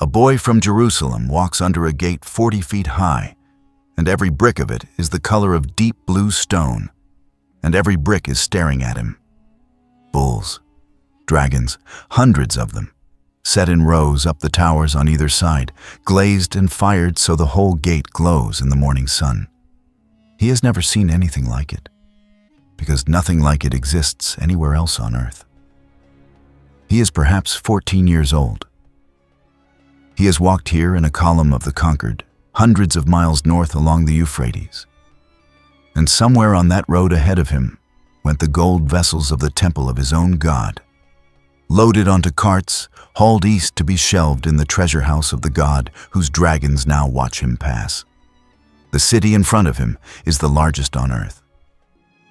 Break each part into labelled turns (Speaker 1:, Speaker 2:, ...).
Speaker 1: A boy from Jerusalem walks under a gate 40 feet high, and every brick of it is the color of deep blue stone, and every brick is staring at him. Bulls, dragons, hundreds of them, set in rows up the towers on either side, glazed and fired so the whole gate glows in the morning sun. He has never seen anything like it, because nothing like it exists anywhere else on earth. He is perhaps 14 years old. He has walked here in a column of the conquered, hundreds of miles north along the Euphrates. And somewhere on that road ahead of him went the gold vessels of the temple of his own god, loaded onto carts, hauled east to be shelved in the treasure house of the god whose dragons now watch him pass. The city in front of him is the largest on earth.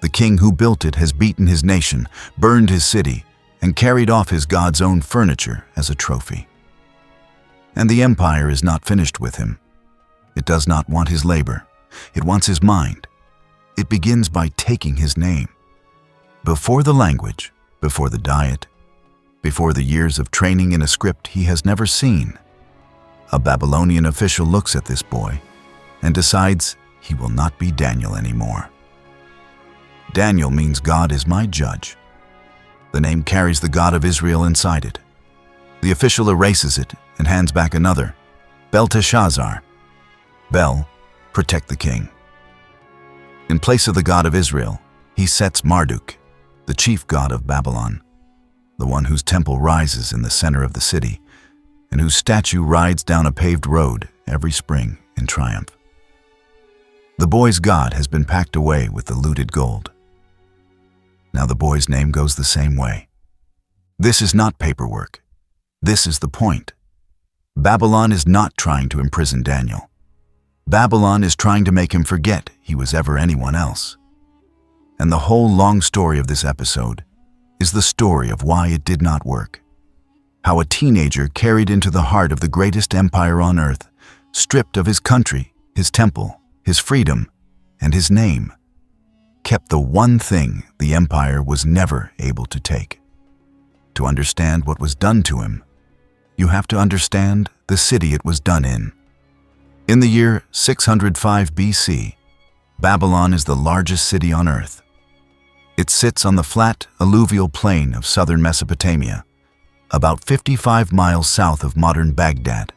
Speaker 1: The king who built it has beaten his nation, burned his city, and carried off his god's own furniture as a trophy. And the empire is not finished with him. It does not want his labor. It wants his mind. It begins by taking his name. Before the language, before the diet, before the years of training in a script he has never seen, a Babylonian official looks at this boy and decides he will not be Daniel anymore. Daniel means God is my judge. The name carries the God of Israel inside it. The official erases it and hands back another, Belteshazzar. Bel, protect the king. In place of the God of Israel, he sets Marduk, the chief god of Babylon, the one whose temple rises in the center of the city, and whose statue rides down a paved road every spring in triumph. The boy's god has been packed away with the looted gold. Now the boy's name goes the same way. This is not paperwork. This is the point. Babylon is not trying to imprison Daniel. Babylon is trying to make him forget he was ever anyone else. And the whole long story of this episode is the story of why it did not work. How a teenager carried into the heart of the greatest empire on earth, stripped of his country, his temple, his freedom, and his name, kept the one thing the empire was never able to take. To understand what was done to him, you have to understand the city it was done in. In the year 605 BC, Babylon is the largest city on earth. It sits on the flat, alluvial plain of southern Mesopotamia, about 55 miles south of modern Baghdad,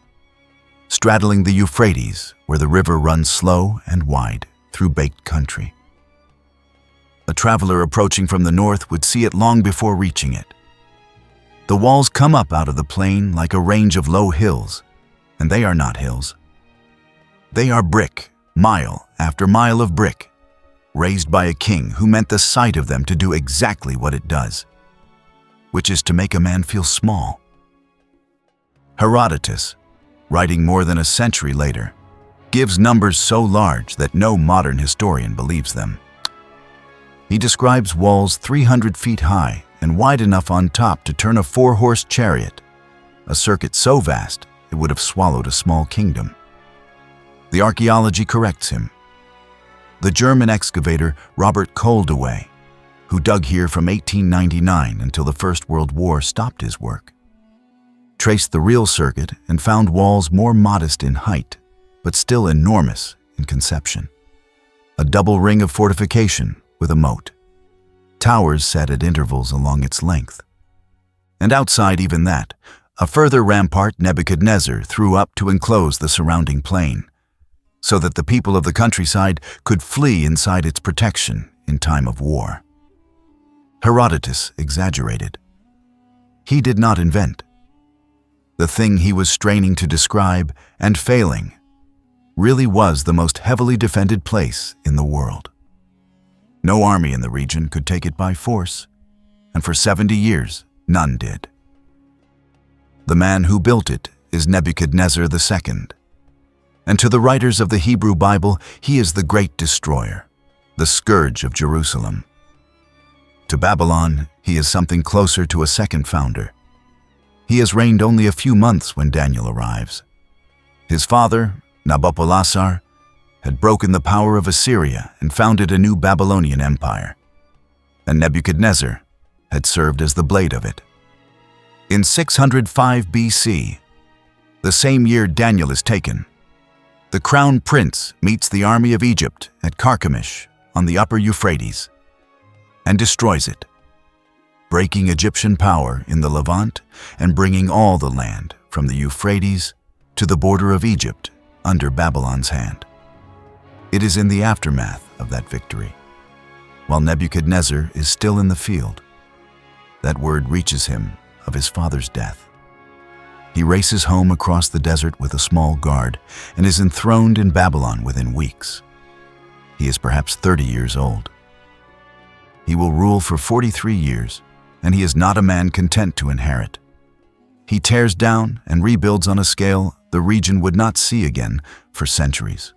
Speaker 1: straddling the Euphrates, where the river runs slow and wide through baked country. A traveler approaching from the north would see it long before reaching it. The walls come up out of the plain like a range of low hills, and they are not hills. They are brick, mile after mile of brick, raised by a king who meant the sight of them to do exactly what it does, which is to make a man feel small. Herodotus, writing more than a century later, gives numbers so large that no modern historian believes them. He describes walls 300 feet high and wide enough on top to turn a 4-horse chariot, a circuit so vast it would have swallowed a small kingdom. The archaeology corrects him. The German excavator Robert Koldewey, who dug here from 1899 until the First World War stopped his work, traced the real circuit and found walls more modest in height, but still enormous in conception. A double ring of fortification with a moat, towers set at intervals along its length. And outside even that, a further rampart Nebuchadnezzar threw up to enclose the surrounding plain, so that the people of the countryside could flee inside its protection in time of war. Herodotus exaggerated. He did not invent. The thing he was straining to describe and failing really was the most heavily defended place in the world. No army in the region could take it by force, and for 70 years, none did. The man who built it is Nebuchadnezzar II, and to the writers of the Hebrew Bible, he is the great destroyer, the scourge of Jerusalem. To Babylon, he is something closer to a second founder. He has reigned only a few months when Daniel arrives. His father, Nabopolassar, had broken the power of Assyria and founded a new Babylonian empire, and Nebuchadnezzar had served as the blade of it. In 605 BC, the same year Daniel is taken. The crown prince meets the army of Egypt at Carchemish on the upper Euphrates and destroys it, breaking Egyptian power in the Levant and bringing all the land from the Euphrates to the border of Egypt under Babylon's hand. It is in the aftermath of that victory, while Nebuchadnezzar is still in the field, that word reaches him of his father's death. He races home across the desert with a small guard and is enthroned in Babylon within weeks. He is perhaps 30 years old. He will rule for 43 years, and he is not a man content to inherit. He tears down and rebuilds on a scale the region would not see again for centuries.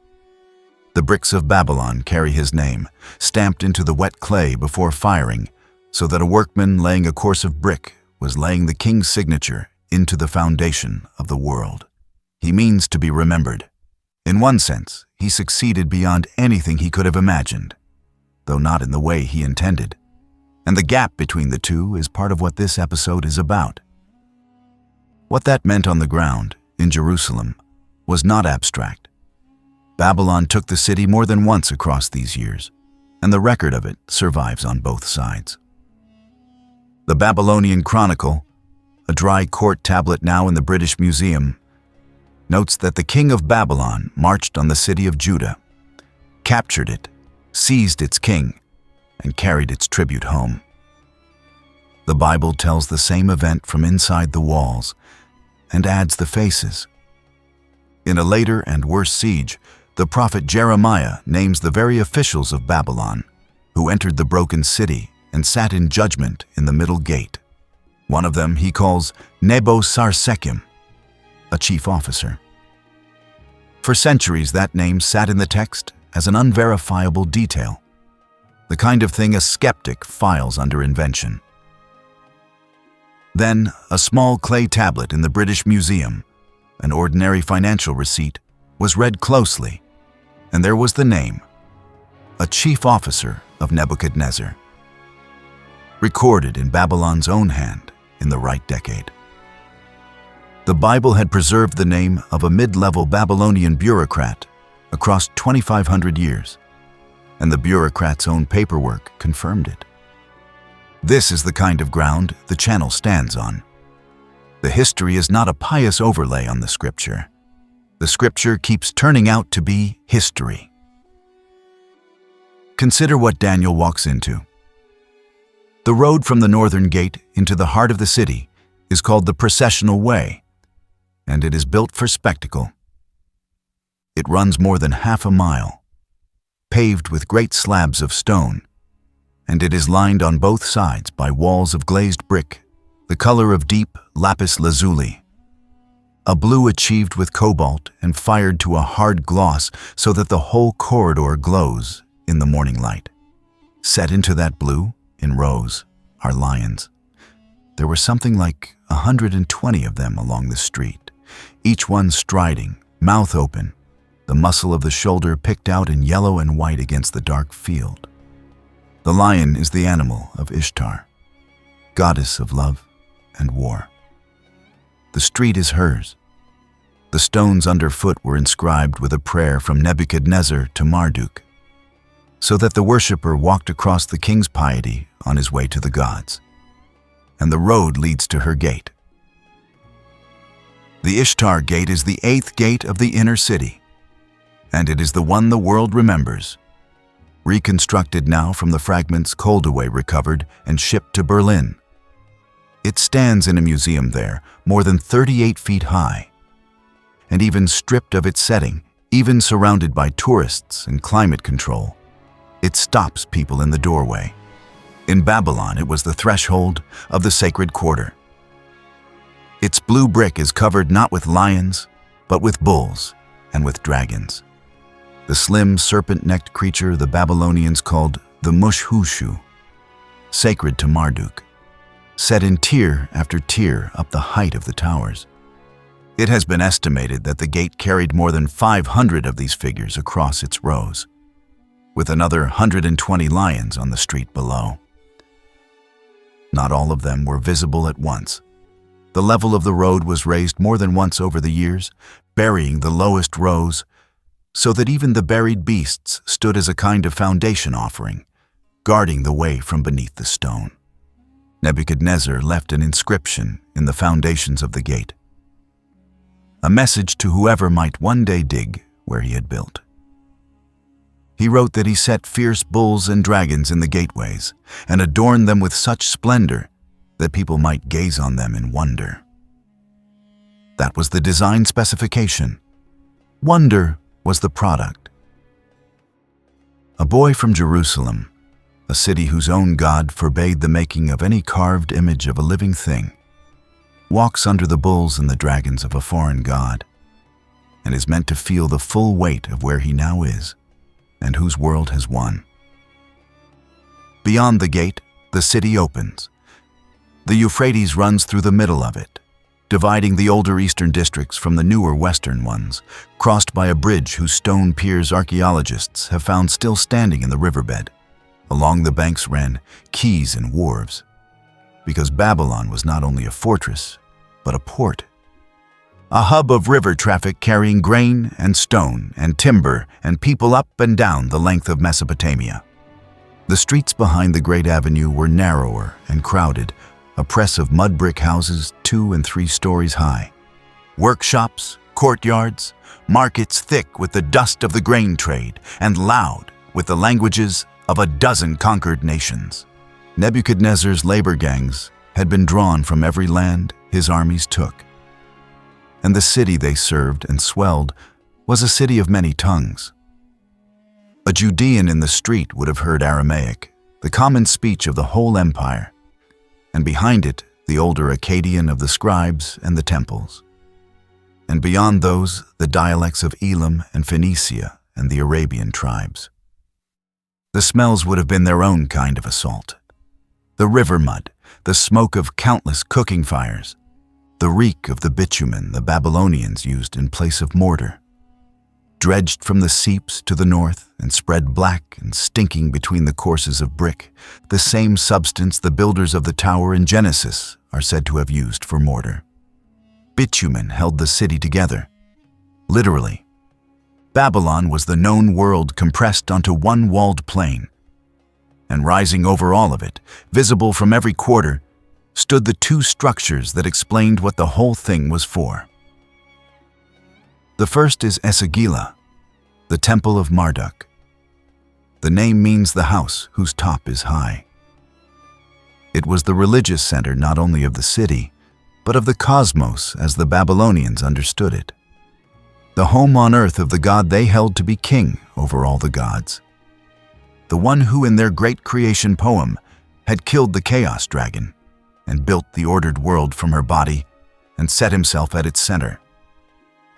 Speaker 1: The bricks of Babylon carry his name, stamped into the wet clay before firing, so that a workman laying a course of brick was laying the king's signature into the foundation of the world. He means to be remembered. In one sense, he succeeded beyond anything he could have imagined, though not in the way he intended. And the gap between the two is part of what this episode is about. What that meant on the ground, in Jerusalem, was not abstract. Babylon took the city more than once across these years, and the record of it survives on both sides. The Babylonian Chronicle, a dry court tablet now in the British Museum, notes that the king of Babylon marched on the city of Judah, captured it, seized its king, and carried its tribute home. The Bible tells the same event from inside the walls and adds the faces. In a later and worse siege, the prophet Jeremiah names the very officials of Babylon who entered the broken city and sat in judgment in the middle gate. One of them he calls Nebo-Sarsekim, a chief officer. For centuries, that name sat in the text as an unverifiable detail, the kind of thing a skeptic files under invention. Then, a small clay tablet in the British Museum, an ordinary financial receipt, was read closely, and there was the name, a chief officer of Nebuchadnezzar, recorded in Babylon's own hand in the right decade. The Bible had preserved the name of a mid-level Babylonian bureaucrat across 2,500 years, and the bureaucrat's own paperwork confirmed it. This is the kind of ground the channel stands on. The history is not a pious overlay on the scripture. The scripture keeps turning out to be history. Consider what Daniel walks into. The road from the northern gate into the heart of the city is called the Processional Way, and it is built for spectacle. It runs more than half a mile, paved with great slabs of stone, and it is lined on both sides by walls of glazed brick, the color of deep lapis-lazuli, a blue achieved with cobalt and fired to a hard gloss so that the whole corridor glows in the morning light. Set into that blue, in rows, are lions. There were something like 120 of them along the street, each one striding, mouth open, the muscle of the shoulder picked out in yellow and white against the dark field. The lion is the animal of Ishtar, goddess of love and war. The street is hers. The stones underfoot were inscribed with a prayer from Nebuchadnezzar to Marduk, so that the worshipper walked across the king's piety on his way to the gods, and the road leads to her gate. The Ishtar Gate is the 8th gate of the inner city, and it is the one the world remembers, reconstructed now from the fragments Koldewey recovered and shipped to Berlin. It stands in a museum there, more than 38 feet high, and even stripped of its setting, even surrounded by tourists and climate control, it stops people in the doorway. In Babylon, it was the threshold of the sacred quarter. Its blue brick is covered not with lions, but with bulls and with dragons. The slim serpent-necked creature the Babylonians called the Mushhushu, sacred to Marduk, set in tier after tier up the height of the towers. It has been estimated that the gate carried more than 500 of these figures across its rows, with another 120 lions on the street below. Not all of them were visible at once. The level of the road was raised more than once over the years, burying the lowest rows, so that even the buried beasts stood as a kind of foundation offering, guarding the way from beneath the stone. Nebuchadnezzar left an inscription in the foundations of the gate, a message to whoever might one day dig where he had built. He wrote that he set fierce bulls and dragons in the gateways and adorned them with such splendor that people might gaze on them in wonder. That was the design specification. Wonder was the product. A boy from Jerusalem, a city whose own God forbade the making of any carved image of a living thing, walks under the bulls and the dragons of a foreign god, and is meant to feel the full weight of where he now is, and whose world has won. Beyond the gate, the city opens. The Euphrates runs through the middle of it, dividing the older eastern districts from the newer western ones, crossed by a bridge whose stone piers archaeologists have found still standing in the riverbed. Along the banks ran quays and wharves, because Babylon was not only a fortress, but a port. A hub of river traffic carrying grain and stone and timber and people up and down the length of Mesopotamia. The streets behind the great avenue were narrower and crowded, a press of mud brick houses 2 and 3 stories high. Workshops, courtyards, markets thick with the dust of the grain trade and loud with the languages of a dozen conquered nations. Nebuchadnezzar's labor gangs had been drawn from every land his armies took, and the city they served and swelled was a city of many tongues. A Judean in the street would have heard Aramaic, the common speech of the whole empire, and behind it the older Akkadian of the scribes and the temples, and beyond those the dialects of Elam and Phoenicia and the Arabian tribes. The smells would have been their own kind of assault. The river mud, the smoke of countless cooking fires, the reek of the bitumen the Babylonians used in place of mortar, dredged from the seeps to the north and spread black and stinking between the courses of brick, the same substance the builders of the tower in Genesis are said to have used for mortar. Bitumen held the city together. Literally, Babylon was the known world compressed onto one walled plain, and rising over all of it, visible from every quarter, stood the 2 structures that explained what the whole thing was for. The first is Esagila, the temple of Marduk. The name means the house whose top is high. It was the religious center not only of the city, but of the cosmos as the Babylonians understood it. The home on earth of the god they held to be king over all the gods. The one who in their great creation poem had killed the chaos dragon and built the ordered world from her body and set himself at its center.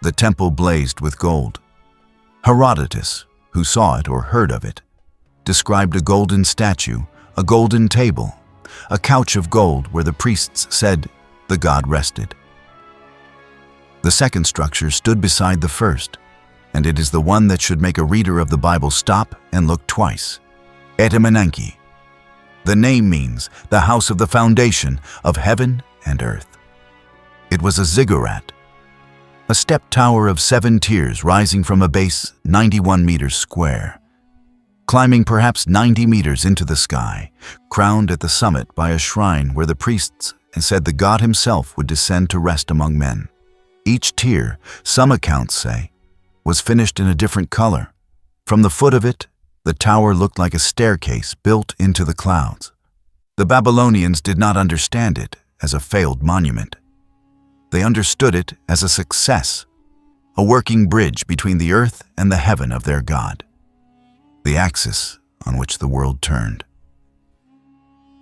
Speaker 1: The temple blazed with gold. Herodotus, who saw it or heard of it, described a golden statue, a golden table, a couch of gold where the priests said the god rested. The second structure stood beside the first, and it is the one that should make a reader of the Bible stop and look twice. Etemenanki. The name means the house of the foundation of heaven and earth. It was a ziggurat, a step tower of 7 tiers rising from a base 91 meters square, climbing perhaps 90 meters into the sky, crowned at the summit by a shrine where the priests said the god himself would descend to rest among men. Each tier, some accounts say, was finished in a different color. From the foot of it, the tower looked like a staircase built into the clouds. The Babylonians did not understand it as a failed monument. They understood it as a success, a working bridge between the earth and the heaven of their god, the axis on which the world turned.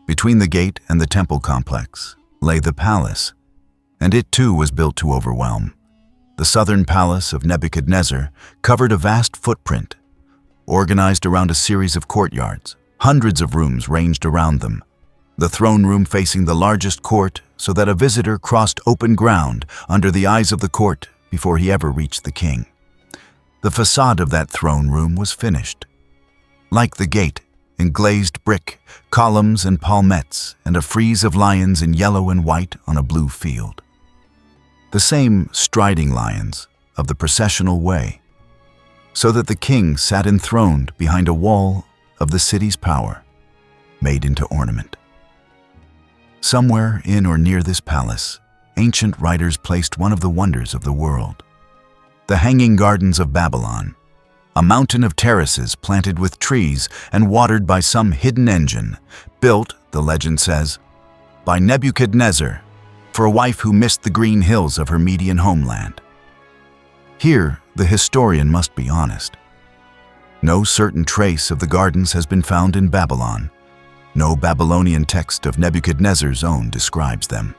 Speaker 1: Between the gate and the temple complex lay the palace, and it too was built to overwhelm. The southern palace of Nebuchadnezzar covered a vast footprint, organized around a series of courtyards. Hundreds of rooms ranged around them, the throne room facing the largest court so that a visitor crossed open ground under the eyes of the court before he ever reached the king. The facade of that throne room was finished. Like the gate, in glazed brick, columns and palmettes, and a frieze of lions in yellow and white on a blue field. the same striding lions of the Processional Way, so that the king sat enthroned behind a wall of the city's power, made into ornament. Somewhere in or near this palace, ancient writers placed one of the wonders of the world, the Hanging Gardens of Babylon, a mountain of terraces planted with trees and watered by some hidden engine, built, the legend says, by Nebuchadnezzar for a wife who missed the green hills of her Median homeland. Here, the historian must be honest. No certain trace of the gardens has been found in Babylon. No Babylonian text of Nebuchadnezzar's own describes them.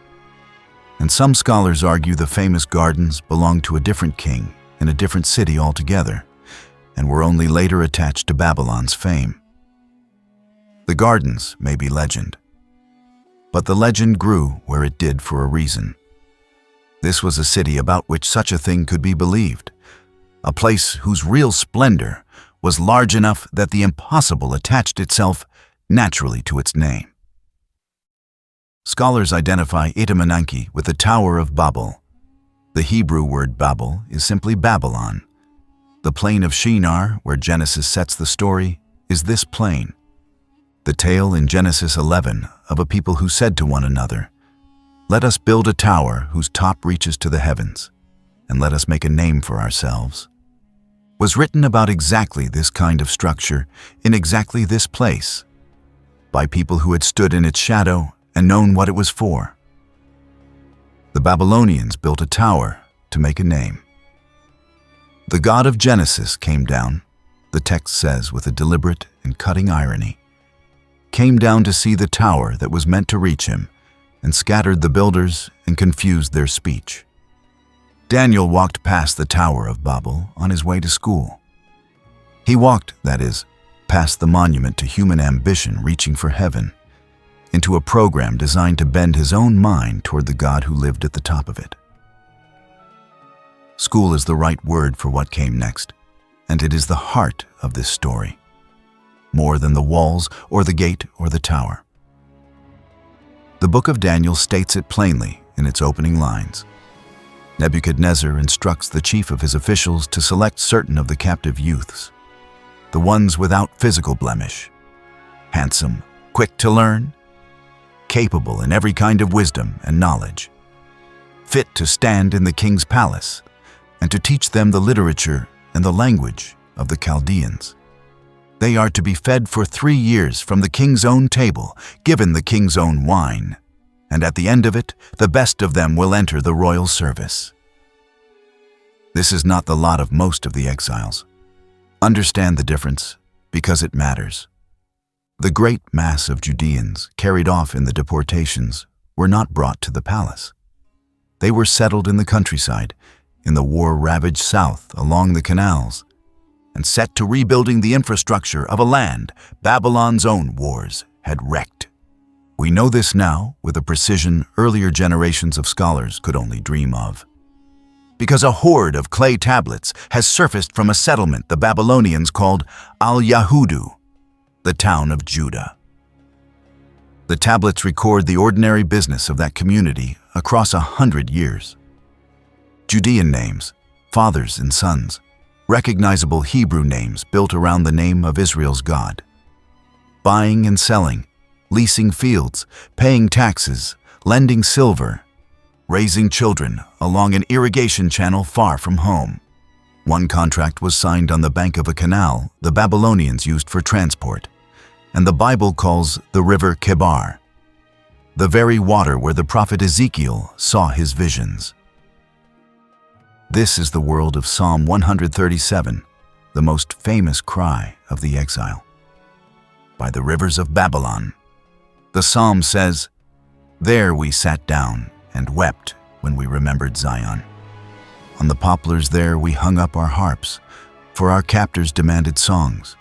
Speaker 1: And some scholars argue the famous gardens belonged to a different king in a different city altogether, and were only later attached to Babylon's fame. The gardens may be legend, but the legend grew where it did for a reason. This was a city about which such a thing could be believed, a place whose real splendor was large enough that the impossible attached itself naturally to its name. Scholars identify Etemenanki with the Tower of Babel. The Hebrew word Babel is simply Babylon. The plain of Shinar, where Genesis sets the story, is this plain. The tale in Genesis 11 of a people who said to one another, "Let us build a tower whose top reaches to the heavens, and let us make a name for ourselves," was written about exactly this kind of structure in exactly this place, by people who had stood in its shadow and known what it was for. The Babylonians built a tower to make a name. The God of Genesis came down, the text says with a deliberate and cutting irony, came down to see the tower that was meant to reach him, and scattered the builders and confused their speech. Daniel walked past the Tower of Babel on his way to school. He walked, that is, past the monument to human ambition reaching for heaven, into a program designed to bend his own mind toward the God who lived at the top of it. School is the right word for what came next, and it is the heart of this story, more than the walls or the gate or the tower. The book of Daniel states it plainly in its opening lines. Nebuchadnezzar instructs the chief of his officials to select certain of the captive youths, the ones without physical blemish, handsome, quick to learn, capable in every kind of wisdom and knowledge, fit to stand in the king's palace, and to teach them the literature and the language of the Chaldeans. They are to be fed for 3 years from the king's own table, given the king's own wine, and at the end of it, the best of them will enter the royal service. This is not the lot of most of the exiles. Understand the difference, because it matters. The great mass of Judeans carried off in the deportations were not brought to the palace. They were settled in the countryside, in the war-ravaged south along the canals, and set to rebuilding the infrastructure of a land Babylon's own wars had wrecked. We know this now with a precision earlier generations of scholars could only dream of. Because a horde of clay tablets has surfaced from a settlement the Babylonians called al-Yahudu, the town of Judah. The tablets record the ordinary business of that community across 100 years. Judean names, fathers and sons, recognizable Hebrew names built around the name of Israel's God. Buying and selling, leasing fields, paying taxes, lending silver, raising children along an irrigation channel far from home. One contract was signed on the bank of a canal the Babylonians used for transport, and the Bible calls the river Kebar, the very water where the prophet Ezekiel saw his visions. This is the world of Psalm 137, the most famous cry of the exile. By the rivers of Babylon, the psalm says, "There we sat down and wept when we remembered Zion. On the poplars there we hung up our harps, for our captors demanded songs.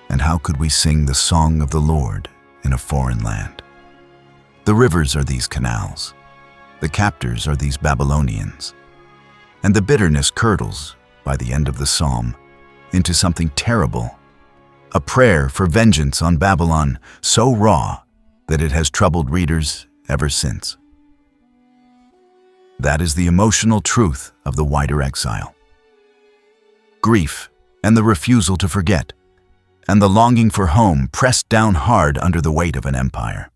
Speaker 1: And how could we sing the song of the Lord in a foreign land?" The rivers are these canals. The captors are these Babylonians. And the bitterness curdles, by the end of the psalm, into something terrible, a prayer for vengeance on Babylon so raw that it has troubled readers ever since. That is the emotional truth of the wider exile. Grief and the refusal to forget, and the longing for home pressed down hard under the weight of an empire.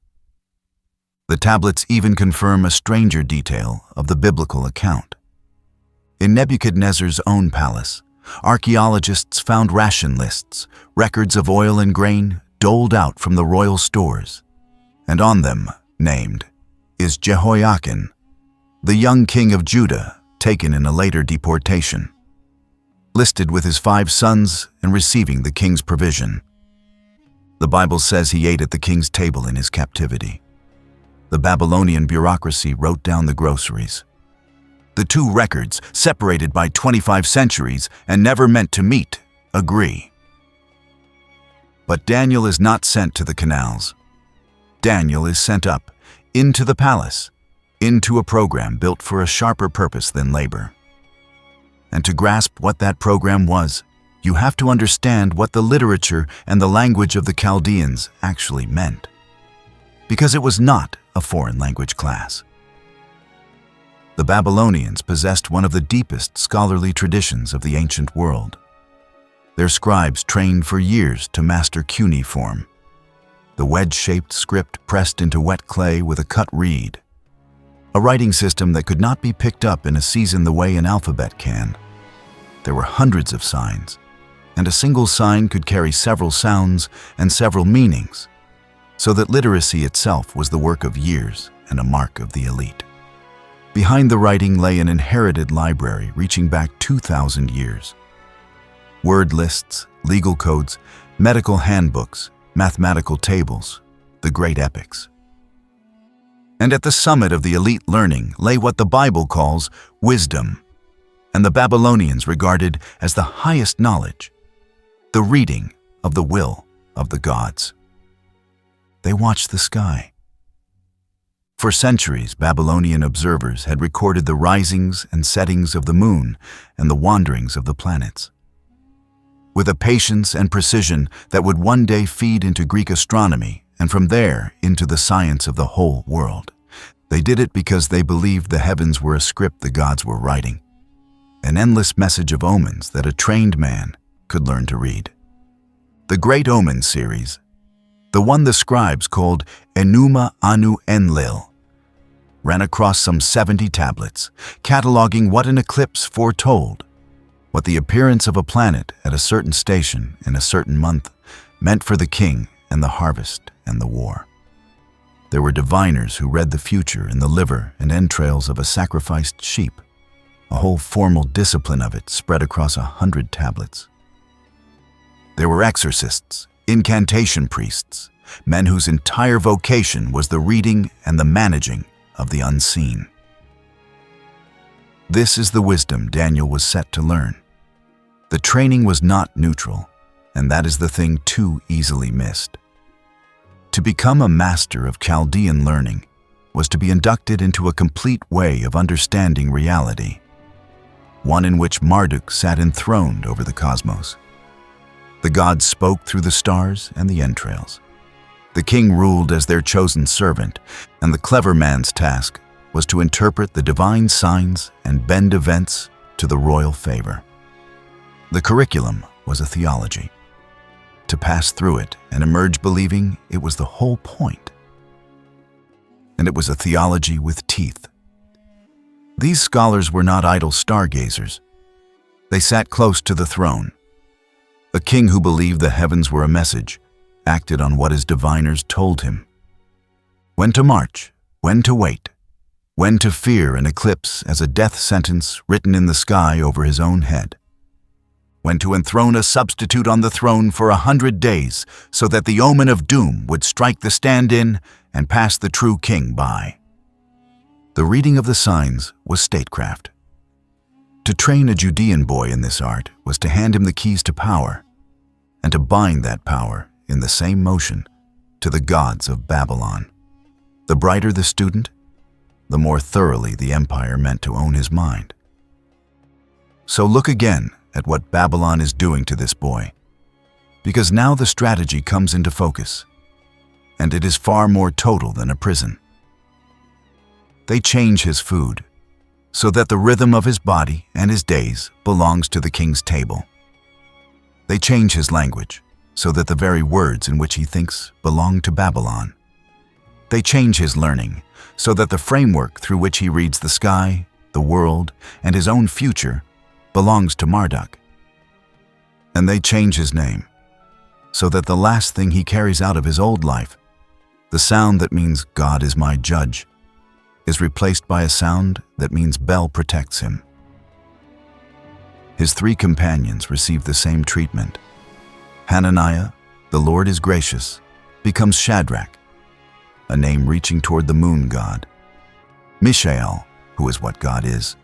Speaker 1: The tablets even confirm a stranger detail of the biblical account. In Nebuchadnezzar's own palace, archaeologists found ration lists, records of oil and grain doled out from the royal stores, and on them, named, is Jehoiakim, the young king of Judah, taken in a later deportation, listed with his 5 sons and receiving the king's provision. The Bible says he ate at the king's table in his captivity. The Babylonian bureaucracy wrote down the groceries. The 2 records, separated by 25 centuries and never meant to meet, agree. But Daniel is not sent to the canals. Daniel is sent up, into the palace, into a program built for a sharper purpose than labor. And to grasp what that program was, you have to understand what the literature and the language of the Chaldeans actually meant. Because it was not a foreign language class. The Babylonians possessed one of the deepest scholarly traditions of the ancient world. Their scribes trained for years to master cuneiform, the wedge-shaped script pressed into wet clay with a cut reed, a writing system that could not be picked up in a season the way an alphabet can. There were hundreds of signs, and a single sign could carry several sounds and several meanings, so that literacy itself was the work of years and a mark of the elite. Behind the writing lay an inherited library reaching back 2,000 years. Word lists, legal codes, medical handbooks, mathematical tables, the great epics. And at the summit of the elite learning lay what the Bible calls wisdom, and the Babylonians regarded as the highest knowledge, the reading of the will of the gods. They watched the sky. For centuries, Babylonian observers had recorded the risings and settings of the moon and the wanderings of the planets. With a patience and precision that would one day feed into Greek astronomy and from there into the science of the whole world. They did it because they believed the heavens were a script the gods were writing, an endless message of omens that a trained man could learn to read. The Great Omen series, the one the scribes called Enuma Anu Enlil, ran across some 70 tablets, cataloging what an eclipse foretold, what the appearance of a planet at a certain station in a certain month meant for the king and the harvest and the war. There were diviners who read the future in the liver and entrails of a sacrificed sheep, a whole formal discipline of it spread across 100 tablets. There were exorcists, incantation priests, men whose entire vocation was the reading and the managing of the unseen. This is the wisdom Daniel was set to learn. The training was not neutral, and that is the thing too easily missed. To become a master of Chaldean learning was to be inducted into a complete way of understanding reality, one in which Marduk sat enthroned over the cosmos. The gods spoke through the stars and the entrails. The king ruled as their chosen servant, and the clever man's task was to interpret the divine signs and bend events to the royal favor. The curriculum was a theology. To pass through it and emerge believing it was the whole point. And it was a theology with teeth. These scholars were not idle stargazers. They sat close to the throne. A king who believed the heavens were a message acted on what his diviners told him. When to march, when to wait, when to fear an eclipse as a death sentence written in the sky over his own head. When to enthrone a substitute on the throne for 100 days so that the omen of doom would strike the stand-in and pass the true king by. The reading of the signs was statecraft. To train a Judean boy in this art was to hand him the keys to power, and to bind that power in the same motion to the gods of Babylon. The brighter the student, the more thoroughly the empire meant to own his mind. So look again at what Babylon is doing to this boy, because now the strategy comes into focus, and it is far more total than a prison. They change his food, so that the rhythm of his body and his days belongs to the king's table. They change his language, so that the very words in which he thinks belong to Babylon. They change his learning, so that the framework through which he reads the sky, the world, and his own future belongs to Marduk. And they change his name, so that the last thing he carries out of his old life, the sound that means God is my judge, is replaced by a sound that means Bel protects him. His three companions receive the same treatment. Hananiah, the Lord is gracious, becomes Shadrach, a name reaching toward the moon god. Mishael, who is what God is,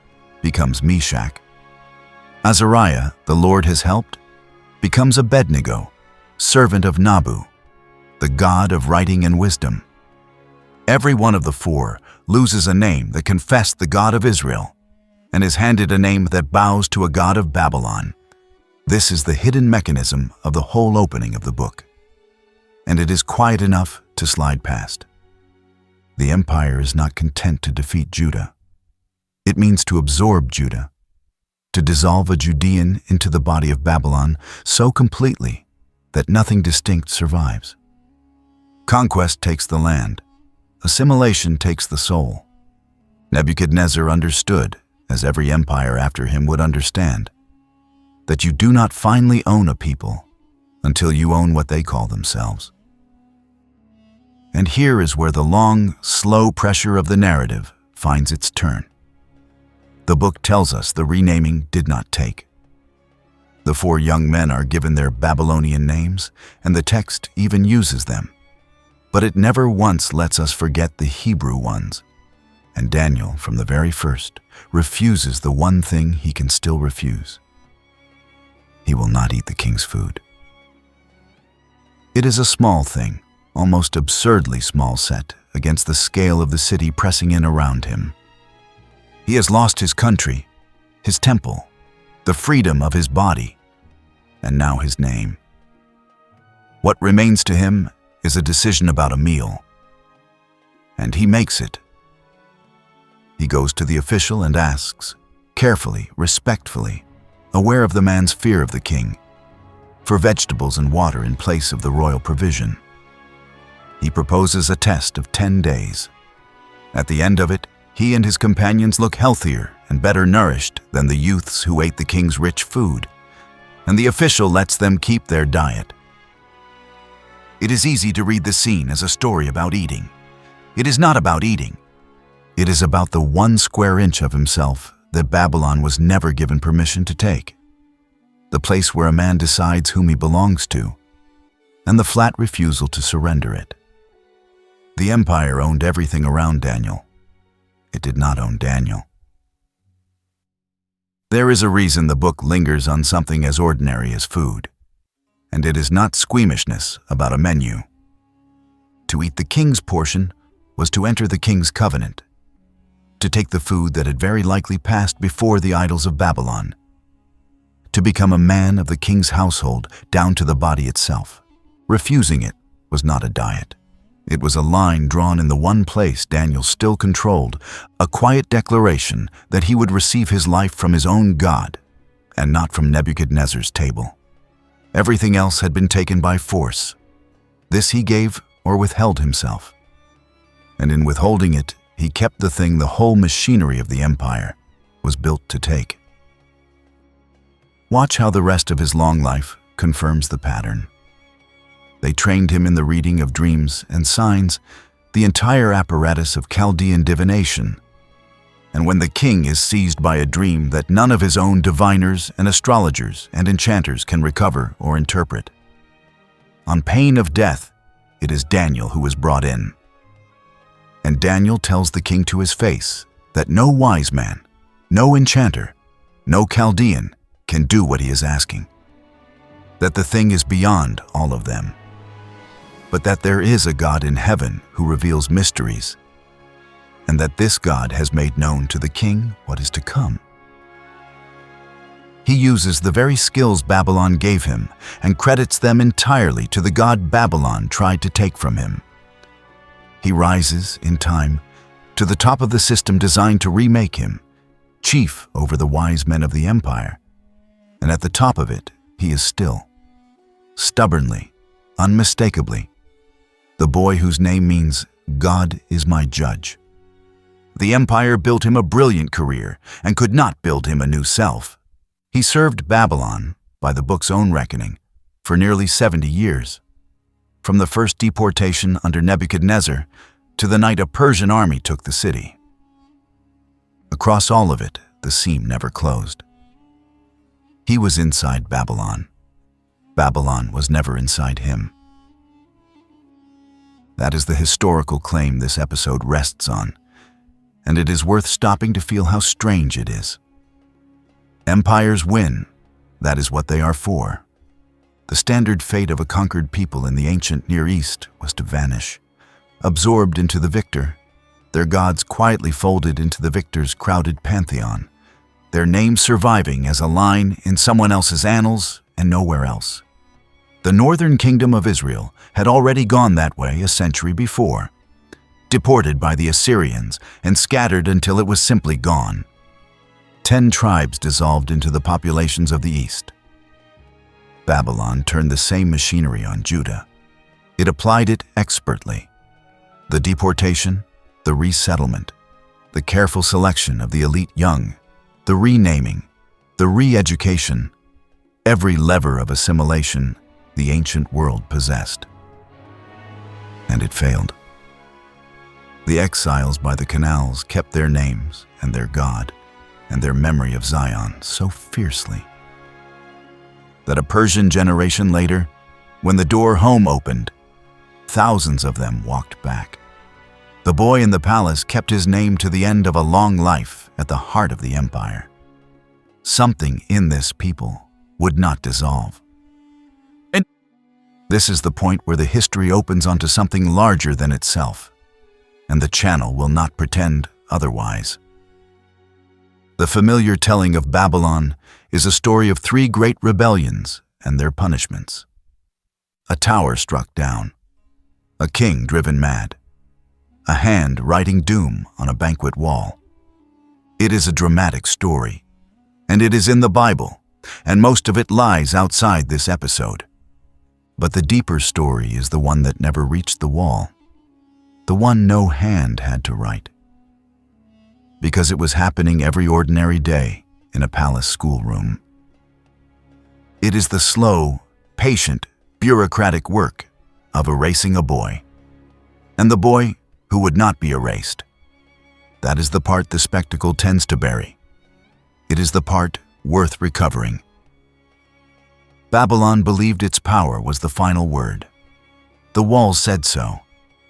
Speaker 1: becomes Meshach. Azariah, the Lord has helped, becomes Abednego, servant of Nabu, the god of writing and wisdom. Every one of the four loses a name that confessed the God of Israel and is handed a name that bows to a god of Babylon. This is the hidden mechanism of the whole opening of the book, and it is quiet enough to slide past. The empire is not content to defeat Judah. It means to absorb Judah, to dissolve a Judean into the body of Babylon so completely that nothing distinct survives. Conquest takes the land. Assimilation takes the soul. Nebuchadnezzar understood, as every empire after him would understand, that you do not finally own a people until you own what they call themselves. And here is where the long, slow pressure of the narrative finds its turn. The book tells us the renaming did not take. The four young men are given their Babylonian names, and the text even uses them. But it never once lets us forget the Hebrew ones. And Daniel, from the very first, refuses the one thing he can still refuse. He will not eat the king's food. It is a small thing, almost absurdly small set against the scale of the city pressing in around him. He has lost his country, his temple, the freedom of his body, and now his name. What remains to him is a decision about a meal. And he makes it. He goes to the official and asks, carefully, respectfully, aware of the man's fear of the king, for vegetables and water in place of the royal provision. He proposes a test of 10 days. At the end of it, he and his companions look healthier and better nourished than the youths who ate the king's rich food, and the official lets them keep their diet. It is easy to read the scene as a story about eating. It is not about eating. It is about the 1 square inch of himself that Babylon was never given permission to take, the place where a man decides whom he belongs to, and the flat refusal to surrender it. The empire owned everything around Daniel. It did not own Daniel. There is a reason the book lingers on something as ordinary as food, and it is not squeamishness about a menu. To eat the king's portion was to enter the king's covenant, to take the food that had very likely passed before the idols of Babylon, to become a man of the king's household down to the body itself. Refusing it was not a diet. It was a line drawn in the one place Daniel still controlled, a quiet declaration that he would receive his life from his own God and not from Nebuchadnezzar's table. Everything else had been taken by force. This he gave or withheld himself. And in withholding it, he kept the thing the whole machinery of the empire was built to take. Watch how the rest of his long life confirms the pattern. They trained him in the reading of dreams and signs, the entire apparatus of Chaldean divination. And when the king is seized by a dream that none of his own diviners and astrologers and enchanters can recover or interpret, on pain of death, it is Daniel who is brought in. And Daniel tells the king to his face that no wise man, no enchanter, no Chaldean can do what he is asking. That the thing is beyond all of them. But that there is a God in heaven who reveals mysteries, and that this God has made known to the king what is to come. He uses the very skills Babylon gave him and credits them entirely to the God Babylon tried to take from him. He rises, in time, to the top of the system designed to remake him, chief over the wise men of the empire, and at the top of it he is still. Stubbornly, unmistakably, the boy whose name means God is my judge. The empire built him a brilliant career and could not build him a new self. He served Babylon, by the book's own reckoning, for nearly 70 years. From the first deportation under Nebuchadnezzar to the night a Persian army took the city. Across all of it, the seam never closed. He was inside Babylon. Babylon was never inside him. That is the historical claim this episode rests on, and it is worth stopping to feel how strange it is. Empires win. That is what they are for. The standard fate of a conquered people in the ancient Near East was to vanish, absorbed into the victor, their gods quietly folded into the victor's crowded pantheon, their names surviving as a line in someone else's annals and nowhere else. The northern kingdom of Israel had already gone that way a century before, deported by the Assyrians and scattered until it was simply gone. 10 tribes dissolved into the populations of the East. Babylon turned the same machinery on Judah. It applied it expertly. The deportation, the resettlement, the careful selection of the elite young, the renaming, the re-education, every lever of assimilation the ancient world possessed. And it failed. The exiles by the canals kept their names and their God and their memory of Zion so fiercely that a Persian generation later, when the door home opened, thousands of them walked back. The boy in the palace kept his name to the end of a long life at the heart of the empire. Something in this people would not dissolve. And this is the point where the history opens onto something larger than itself, and the channel will not pretend otherwise. The familiar telling of Babylon is a story of 3 great rebellions and their punishments. A tower struck down, a king driven mad, a hand writing doom on a banquet wall. It is a dramatic story, and it is in the Bible, and most of it lies outside this episode. But the deeper story is the one that never reached the wall, the one no hand had to write. Because it was happening every ordinary day in a palace schoolroom. It is the slow, patient, bureaucratic work of erasing a boy. And the boy who would not be erased. That is the part the spectacle tends to bury. It is the part worth recovering. Babylon believed its power was the final word. The walls said so.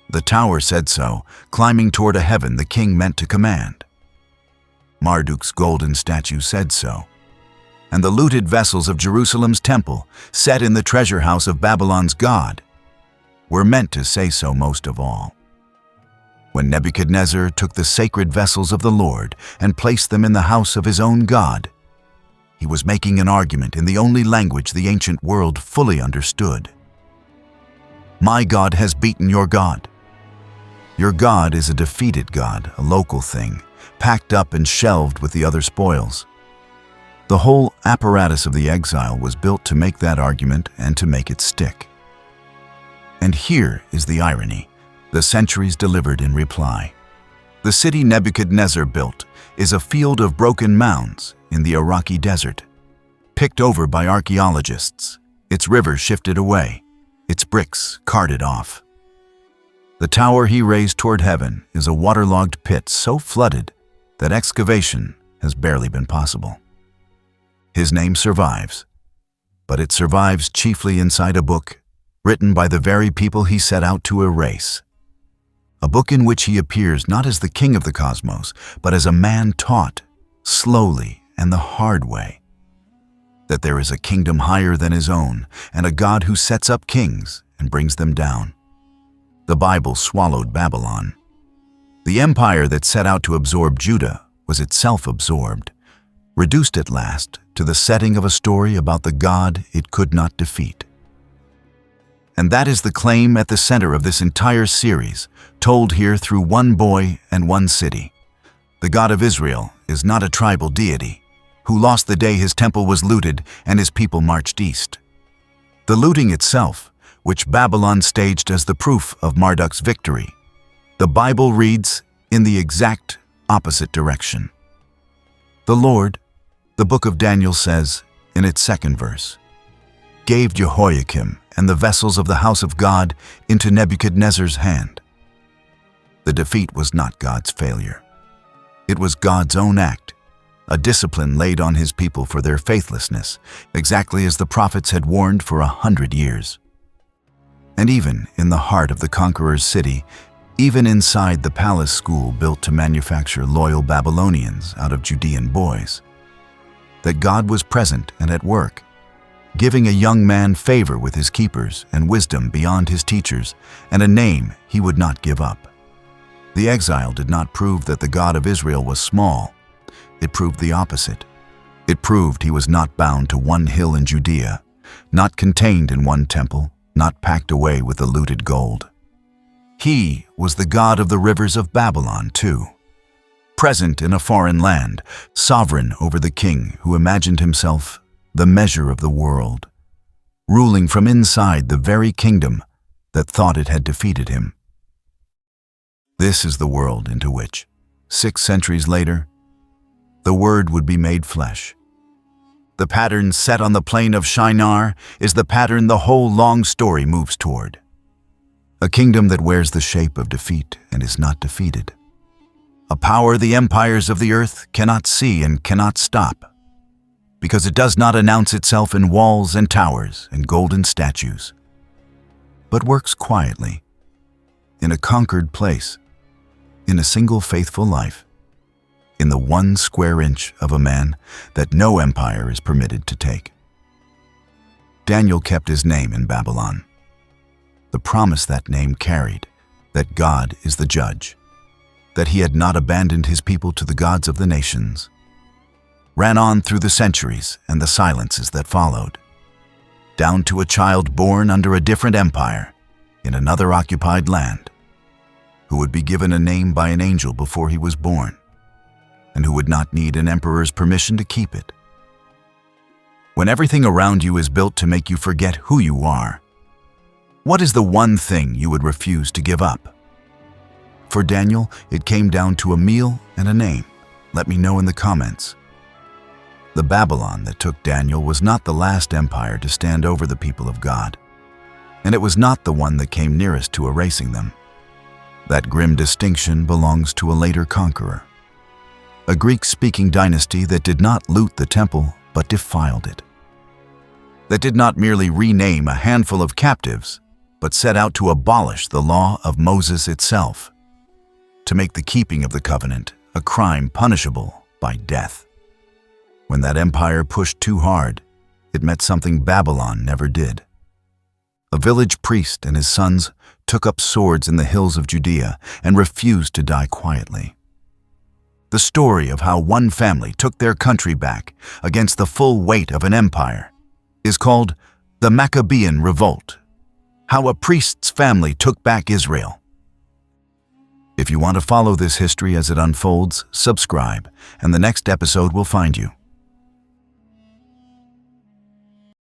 Speaker 1: The tower said so, climbing toward a heaven the king meant to command. Marduk's golden statue said so, and the looted vessels of Jerusalem's temple, set in the treasure house of Babylon's god, were meant to say so most of all. When Nebuchadnezzar took the sacred vessels of the Lord and placed them in the house of his own god, he was making an argument in the only language the ancient world fully understood. My God has beaten your God. Your God is a defeated God, a local thing, packed up and shelved with the other spoils. The whole apparatus of the exile was built to make that argument and to make it stick. And here is the irony, the centuries delivered in reply. The city Nebuchadnezzar built is a field of broken mounds in the Iraqi desert, picked over by archaeologists, its rivers shifted away, its bricks carted off. The tower he raised toward heaven is a waterlogged pit so flooded that excavation has barely been possible. His name survives, but it survives chiefly inside a book written by the very people he set out to erase. A book in which he appears not as the king of the cosmos, but as a man taught, slowly and the hard way, that there is a kingdom higher than his own and a God who sets up kings and brings them down. The Bible swallowed Babylon. The empire that set out to absorb Judah was itself absorbed, reduced at last to the setting of a story about the God it could not defeat. And that is the claim at the center of this entire series, told here through one boy and one city. The God of Israel is not a tribal deity, who lost the day his temple was looted and his people marched east. The looting itself, which Babylon staged as the proof of Marduk's victory, the Bible reads in the exact opposite direction. The Lord, the book of Daniel says in its second verse, gave Jehoiakim and the vessels of the house of God into Nebuchadnezzar's hand. The defeat was not God's failure. It was God's own act, a discipline laid on his people for their faithlessness, exactly as the prophets had warned for 100 years. And even in the heart of the conqueror's city, even inside the palace school built to manufacture loyal Babylonians out of Judean boys, that God was present and at work, giving a young man favor with his keepers and wisdom beyond his teachers, and a name he would not give up. The exile did not prove that the God of Israel was small. It proved the opposite. It proved he was not bound to one hill in Judea, not contained in one temple, not packed away with the looted gold. He was the God of the rivers of Babylon, too. Present in a foreign land, sovereign over the king who imagined himself the measure of the world, ruling from inside the very kingdom that thought it had defeated him. This is the world into which, 6 centuries later, the Word would be made flesh. The pattern set on the plain of Shinar is the pattern the whole long story moves toward. A kingdom that wears the shape of defeat and is not defeated. A power the empires of the earth cannot see and cannot stop, because it does not announce itself in walls and towers and golden statues, but works quietly, in a conquered place, in a single faithful life, in the 1 square inch of a man that no empire is permitted to take. Daniel kept his name in Babylon. The promise that name carried, that God is the judge, that he had not abandoned his people to the gods of the nations, ran on through the centuries and the silences that followed, down to a child born under a different empire in another occupied land, who would be given a name by an angel before he was born, and who would not need an emperor's permission to keep it. When everything around you is built to make you forget who you are, what is the one thing you would refuse to give up? For Daniel, it came down to a meal and a name. Let me know in the comments. The Babylon that took Daniel was not the last empire to stand over the people of God, and it was not the one that came nearest to erasing them. That grim distinction belongs to a later conqueror, a Greek-speaking dynasty that did not loot the temple but defiled it, that did not merely rename a handful of captives but set out to abolish the law of Moses itself, to make the keeping of the covenant a crime punishable by death. When that empire pushed too hard, it met something Babylon never did. A village priest and his sons took up swords in the hills of Judea and refused to die quietly. The story of how one family took their country back against the full weight of an empire is called the Maccabean Revolt, how a priest's family took back Israel. If you want to follow this history as it unfolds, subscribe, and the next episode will find you.